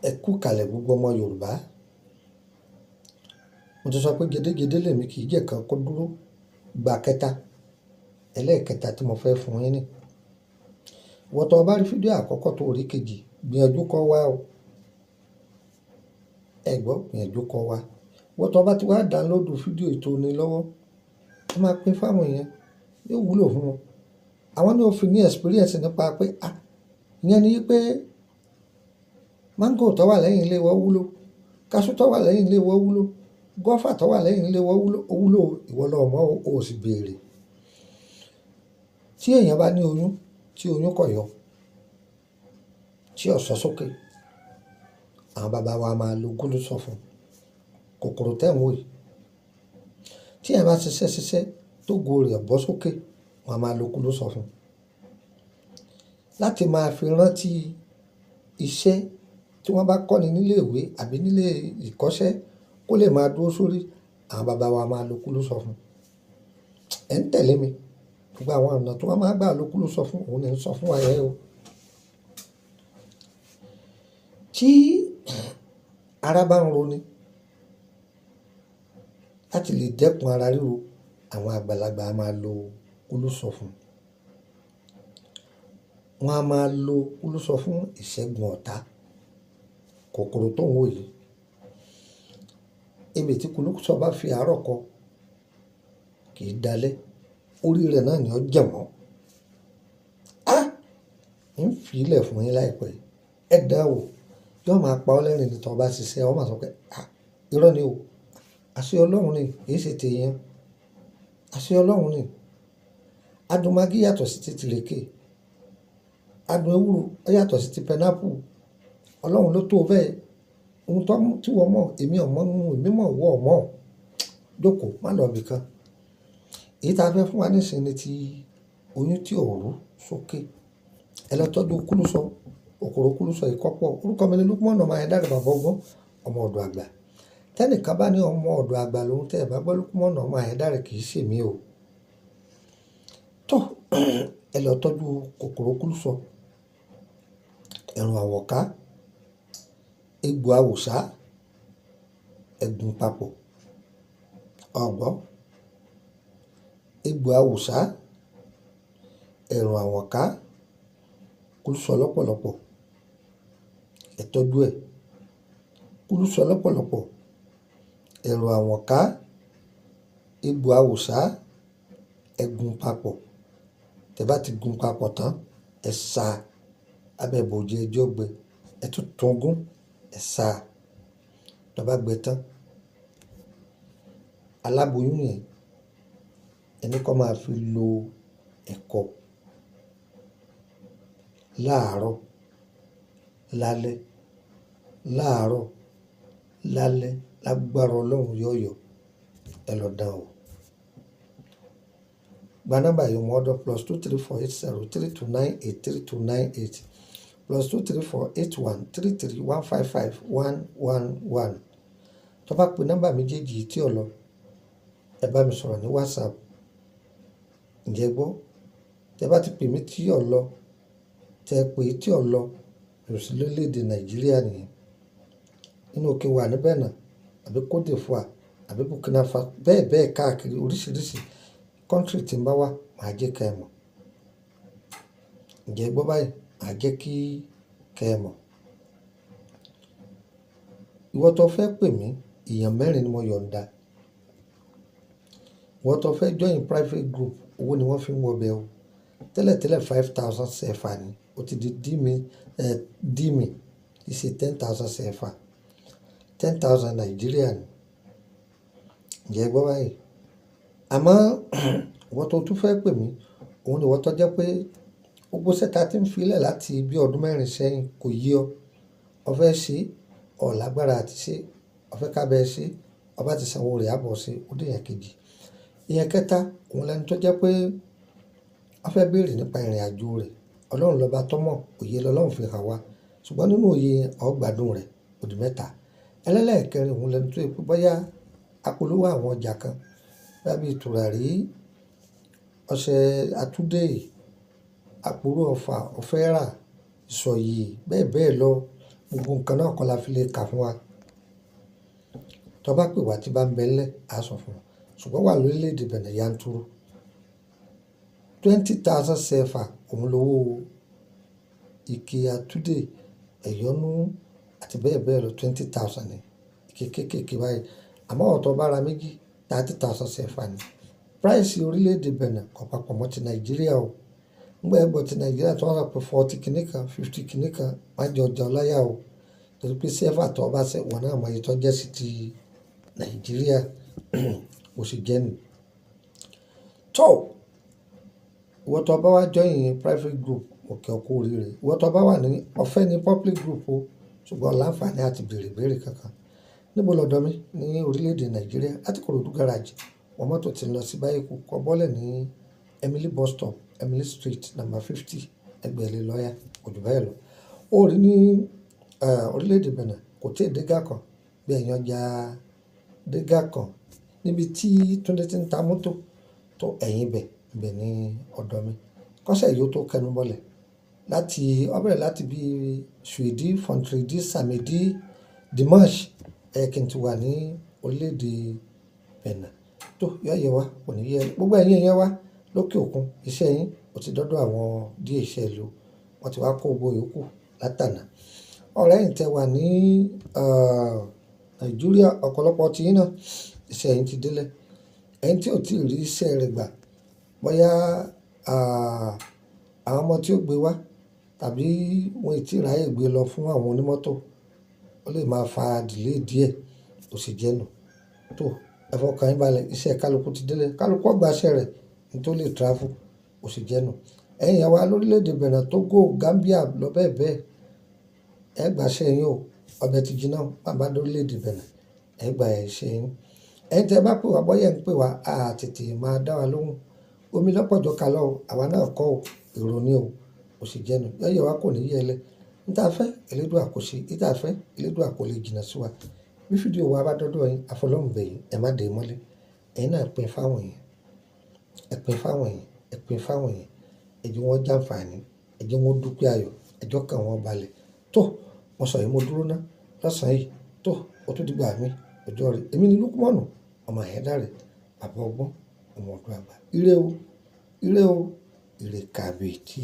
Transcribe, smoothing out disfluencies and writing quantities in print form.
Ẹ kú kalẹ̀ gbogbo ọmọ Yorùbá. Mo ti sọ pé gédégédé lèmi kì í jẹ́ kan kó dúró gba kẹta. Ẹlẹ́ẹ̀kẹta tí mo fẹ́ fún yín ní. Ìwọ tó bá rí fídíò àkọ́kọ́ tó rí kejì, gbìyànjú kó wá o. Ẹ gbọ́, gbìyànjú kó wá. Ìwọ tó bá ti wá dánlóòdù fídíò tó ní lọ́wọ́, ẹ máa pín fáwọn èèyàn, yóò wúlò fún wọn. Àwọn ní ó fi ní experience nípa pé ìyẹn ni pé máńgò tó wà lẹ́yìn ilé wa wúlò, kaṣú tó wà lẹ́yìn ilé wa wúlò, gọ́fà tó wà lẹ́yìn ilé wa wúlò, ìwọ lọ mọ̀ o sì béèrè. Tí èèyàn bá ní oyún, tí oyún kò yọ, tí ó sọ sókè, àwọn bàbá wa máa lo gúlúsọ̀ fún kòkòrò tẹ́ ń wò yìí. Tí ẹ bá ṣiṣẹ́ tó go rẹ̀ bọ́ sókè, wọ́n máa lo gúlúsọ̀ fún. Láti máa fi rántí iṣẹ́ tí wọ́n bá kọ́ni nílé ìwé àbí nílé ìkọ́ṣẹ́ kó lè máa dúró sórí, àwọn bàbá wa máa lo gúlúsọ̀ fún. Ẹ ń tẹ̀lé mi. Gbogbo àwọn ọ̀nà tí wọ́n máa gbà lo gúlúsọ̀ fún òun ni ń sọ fún wa yẹn o. Tí ara bá ń roni, láti lè dẹ́kun ara ríro, àwọn àgbàlagbà máa lo gúlúsọ̀ fún. Wọ́n á máa lo gúlúsọ̀ fún ìṣẹ́gun ọ̀tá. Kòkòrò tó ń wò yìí, ebè tí gúlúsọ̀ bá fi àárọ̀ kọ kì í dalẹ̀, orí rẹ̀ náà ni ó jẹ̀ mọ́. ń fi ilẹ̀ fún yín láìpẹ́. Ẹ dá wò, yóò máa pa ọ́ lẹ́rìn ní tó bá ṣiṣẹ́, ọ máa sọ pé irọ́ ni o. Àṣẹ Ọlọ́run ni, kì í ṣe tèèyàn. Àṣẹ Ọlọ́run ni. Adùn magí yàtọ̀ sí ti tìrèké. Adùn ewúro ó yàtọ̀ sí ti pineapple. Ọlọ́run ló tó bẹ́ẹ̀. Ohun tí wọ́n mọ̀, èmi ò mọ̀, èmi mọ̀ wọ́ ọ̀ mọ̀. Jókòó, má lọ ibì kan. Èyí tí a fẹ́ fún wa nísìnyí ni ti oyún tí ò rú sókè. Ẹ lọ tọ́jú gúlúsọ̀, kòkòrò gúlúsọ̀ yìí kọ́pọ̀. Orúkọ mi ni Lukman ọmọ Ayédáre bàbá ọgbọ́n, ọmọ ọ̀dọ̀ àgbà. Tẹ́nìkan bá ní ọmọ ọ̀dọ̀ àgbà lòun, tẹ́ ẹ bá gbọ́ Lukman ọmọ Ayédáre kì í ṣe mí o. Tọ́, ẹ lọ tọ́jú kòkòrò gúlúsọ̀, ẹ̀rùn àwọ̀ká, egbò àwòsá, ẹ̀gún papọ̀. Ọ̀gbọ́, egbò àwòsá, ẹ̀rùn àwọ̀ká, gúlúsọ̀ lọ́pọ̀lọpọ̀. Ẹ tọ́jú ẹ̀. Gúlúsọ̀ lọ́pọ̀lọpọ̀, ẹ̀rùn àwọ̀ká, egbò àwòsá, ẹ̀gún papọ̀. Tẹ́ bá ti gun papọ̀ tán, ẹ sá abẹ́ bòójì ẹjọ́ gbẹ. Ẹ tún gún, ẹ sá. Tó bá gbẹ tán, aláboyún yẹn, ẹni kó máa fi lo ẹ̀kọ láàárọ̀, lálẹ́, láàárọ̀, lálẹ́, lágbára Ọlọ́run yọ̀ọ̀yọ̀. Ẹ lọ dán o. Gba nọ́mbà yìí mọ́ ọ́dọ̀ +2348032983298 +2348133155111. Tó bá pe nọ́mbà méjèèjì tí ò lọ, ẹ bá mi sọ̀rọ̀ ní WhatsApp. Ǹjẹ́ gbọ́? Tẹ́ bá ti pè mí tí ò lọ, tẹ́ pè tí ò lọ, ìrùsí lórílẹ̀-èdè Nàìjíríà nìyẹn. Nínú òkè wà níbẹ̀ náà, àbí Côte d'Ivoire, àbí Burkina Faso, bẹ́ẹ̀ bẹ́ẹ̀ káàkiri oríṣiríṣi country tí ń bá wà, màá jẹ́ kẹ́ ẹ mọ̀. Ǹjẹ́ gbọ́ báyìí, màá jẹ́ kí kẹ́ ẹ mọ̀. Ìwọ tó fẹ́ pè mí, èèyàn 4 ni mo yọ̀ǹda. Ìwọ tó fẹ́ join private group, owó ni wọ́n fi ń wọ bẹ̀ o. Tẹ́lẹ̀tẹ́lẹ̀ 5,000 CFA ni, ó ti di dìmì, kì í ṣe 10,000 CFA. 10,000 Nàìjíríà ni. Ǹjẹ́ gbọ́ báyìí. Àmọ́ ìwọ tó tún fẹ́ pè mí, òun ni ìwọ tó jẹ́ pé gbogbo sẹ́ta tí ń filẹ̀ láti bí ọdún 4 sẹ́yìn kò yé ọ. Ọ fẹ́ ṣe, ọ lágbára àti ṣe, ọ fẹ́ ká bẹ́ẹ̀ ṣe, ọ bá ti sanwó rẹ̀ àbọ̀ ṣe, ó dé ìyẹn kejì. Ìyẹn kẹta, òun lẹni tó jẹ́ pé ọ fẹ́ béèrè nípa ìrìnàjò rẹ̀. Ọlọ́run lọ́ba tó mọ̀, òye lọ́lọ́run fi hàn wá. Ṣùgbọ́n nínú òye ọ gbádùn rẹ̀, ó di mẹ́ta. Ẹlẹ́lẹ́ẹ̀kẹrin, òun lẹni tó yẹ pé bóyá apolówó àwọn ọjà kan, bí tùràrí, ọṣẹ àtúndé, àpòrò ọ̀fà, ọ̀fẹ́rà, ìsọ̀yè, bẹ́ẹ̀ bẹ́ẹ̀ lọ. gbogbo nǹkan náà kọ́ la fi lè kà fún wa. Tó bá pè wá tí bá ń bẹ ńlẹ̀ á sọ fún wọn, ṣùgbọ́n wà lórílẹ̀‐èdè Benin yanturu 20,000 CFA òun lówó ike àtúndè ẹ̀yọ́nú àti bẹ́ẹ̀ bẹ́ẹ̀ lọ 20,000 ní ike kéékèèké báyìí, àmọ́ ọ̀tọ̀ bára méjì 30,000 CFA ní. Price orílẹ̀‐èdè Benin kò papọ̀ mọ́ ti Nàìjíríà o. Nígbà ẹgbẹ́ ti Nàìjíríà tí wọ́n sọ pé 40 kìíní kan 50 kìíní kan má jẹ ọjà ọláyà o, torí pé CFA tó bá ṣe wọ́n náà mọ iye tó jẹ́ sí ti Nàìjíríà kò sì jẹ́ nù. tó ìwọ tó bá wá join private group òkè ọkọ oríire, ìwọ tó bá wà ní ọ̀fẹ́ ní public group o, ṣùgbọ́n láǹfààní àti béèrè kankan. Níbo lọ́dọ̀ mi ní orílẹ̀‐èdè Nàìjíríà láti Ìkòròdú garage wọ́n mọ́tò ti lọ sí Báyìíkù kọ́ bọ́lẹ̀ ní Emily bus stop Emily street number 50 ẹgbẹ̀lẹ́ lọ́yà kò jù báyìí lọ. Ó rí ní orílẹ̀‐èdè Benin kò tí ì dégà kan bí ẹ̀yàn ọjà dégà kan níbi tí Túndé ti ń ta mọ́tò tó ẹ̀yìn ibẹ̀ ní ọ̀dọ̀ mi kọ́sẹ̀ yóò tó kẹnu bọ́lẹ̀ láti ọbẹ̀rẹ̀ láti bí Suidi Fontridi Samedi Dimanche kí n ti wà ní orílẹ̀‐èdè Benin. Tó yọ yẹ wá kò ní yẹ gbogbo ẹ̀yin yẹn wá lókè òkun, iṣẹ́ yín ó ti dọ́dọ̀ àwọn DHL o, wọ́n ti wá kó gbogbo yòókù látànà. Ọ̀rẹ́ yìí tẹ wà ní Nàìjíríà ọ̀pọ̀lọpọ̀ tí yín náà iṣẹ́ yín ti délẹ̀. Ẹni tí ò tí ì rí iṣẹ́ rẹ̀ gbà bóyá àwọn ọmọ tí ó gbé wá tàbí wọn ì tí ì ráyè gbé lọ fún àwọn onímọ́tò, ó lè máa fa delay díẹ̀ ó sì jẹ́ nù. Tó ẹ fọkàn yín balẹ̀, iṣẹ́ kálukú ti délẹ̀, kálukú ó gba iṣẹ́ rẹ̀ ní tó lè travel ó sì jẹ́ nù. Ẹ̀yin yẹn wá lórílẹ̀‐èdè Benin, Togo, Gambia lọ bẹ́ẹ̀ bẹ́ẹ̀ ẹ gba iṣẹ́ yín o, ọbẹ̀ ti jiná bàbá lórílẹ̀‐èdè Benin ẹ gba iṣẹ́ yín. Ẹ̀yin tẹ́ bá pè wá bóyá ń pè wá a tètè máa dá wa lóhùn, omi lọ́pọ̀jọ́ kalọ́ o, àwa náà kọ́ o, èrò ni o ó sì jẹ́ nù. Yọ̀yẹ̀ wá kò ní yẹ lẹ níta fẹ́ Elédùà kò ṣe, níta fẹ́ Elédùà kò lè jìnnà sí wa. Bí fídíò wa bá dọ́dọ̀ yín àfọlọ́mùbẹ̀ yín ẹ má dé mọ́lẹ̀, ẹ̀yin náà pín fáwọn èèyàn, ẹ pín fáwọn èèyàn, ẹ pín fáwọn èèyàn, ẹ jẹ́ wọ́n jàǹfààní, ẹ jẹ́ wọ́n dúpẹ́ ayọ̀, ẹ jọ́ kàn wọ́n balẹ̀. Tó mo sọ yìí mo dúró ná lọ́sàn-án yìí, tó o tún dìgbà mi ọjọ́ rẹ̀. Èmi ni Lukmanu ọmọ Ayédáre bàbá ọgbọ́n ọmọ ọdún àgbà. Ire o, ire o, ire kàbìtì.